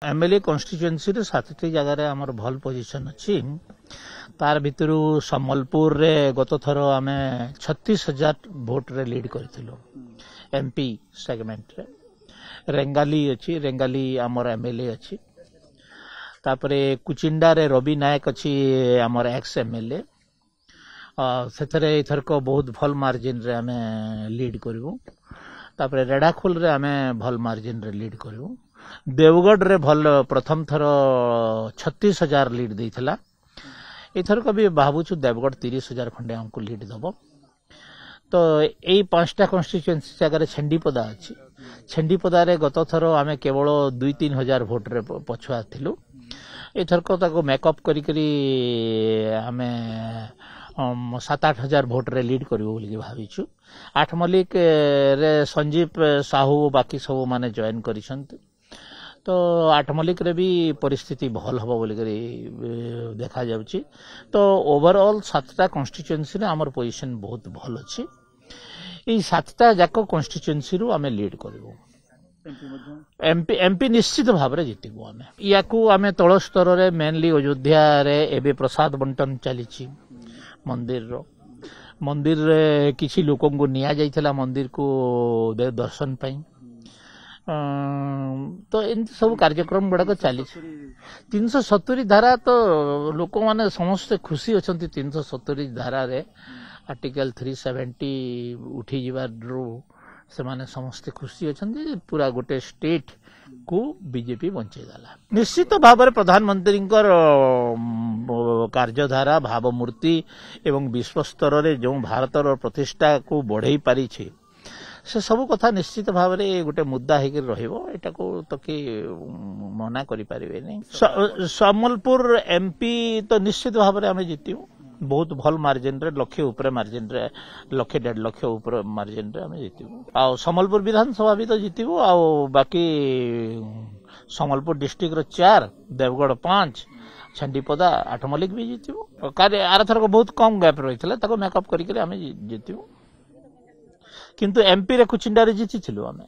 MLA constituency रे 7टी जगह आमर भल पोजिशन अच्छी तार भितर सम्बलपुर रे गत थर आम 36,000 भोट रे लीड करथिलु एमपी सेगमेंट रे। रेंगाली अच्छी रेंगाली आमर एमएलए अच्छी तापरे कुचिंडा रे रवि नायक अच्छी आमर एक्स एमएलए सेथरे इथरक बहुत भल मार्जिन रे आम लीड करू। तापरे रेडाखोल रे आम भल मार्जिन रे लीड करू। देवगढ़ रे भल प्रथम थर 36,000 लीड देइथला इथरक भी भावुछु देवगढ़ 30,000 खंडे हमको लीड दबो। तो यही 5टा कन्स्टिट्युएन्सी जगह छेंडीपदा अच्छी छेंडीपदा रे गत थर आम केवल 2-3 हजार भोट रे पछुआ थिलु इथरक ताको मेकअप करी करी आमे 7-8 हजार भोट रे लीड करिवो बोली भाविछु। 8 मलिक रे संजीव साहू बाकी सब माने जॉइन करिसंत तो 8 मलिक रे भी परिस्थिति भल हबो बोली करी देखा जाउची। तो ओवरऑल 7टा कन्स्टिट्युएन्सी रे हमर पोजीशन बहुत भल अछि। ई 7टा जाको कन्स्टिट्युएन्सी रु आमे लीड करिवो। एमपी निश्चित भाव रे जितिबो आमे याकू आमे तळ स्तर रे मेनली अयोध्या रे एबे प्रसाद बंटन चलीची मंदिर रे किछि लोकन को निया जाइथला मंदिर को दर्शन पाई तो इन सब कार्यक्रम गुड़ाक चली 370 धारा तो लोक माने समस्त खुशी अछंती 370 धारा रे आर्टिकल 370 उठी जिबार से माने समस्त खुशी अछंती पूरा गोटे स्टेट को बीजेपी बंचे दाला। निश्चित भाव में प्रधानमंत्री कार्यधारा भावमूर्ति एवं विश्व स्तर रे जो भारतर प्रतिष्ठा को बढ़ई पारी छे से सब कथा निश्चित भाव में गोटे मुद्दा होकर रहिबो एटा को तो कि मना करि परिबे नै। सम्बलपुर एमपी तो निश्चित भाव में आम जीतू बहुत भल मार्जिन रे लक्ष्य ऊपर मार्जिन रे 1.5 लाख ऊपर मार्जिन रे आम जीतू। आ सम्बलपुर विधानसभा भी तो जीतू आ बाकी सम्बलपुर डिस्ट्रिक्ट रो 4 देवगढ़ 5 छंडीपदा 8 मलिक भी जीतू। कार्य आरथर को बहुत कम गैप रही ताको मेकअप करिके आम जीतू किंतु एमपी रे कुचिंडा रे जीति छिलु आमे।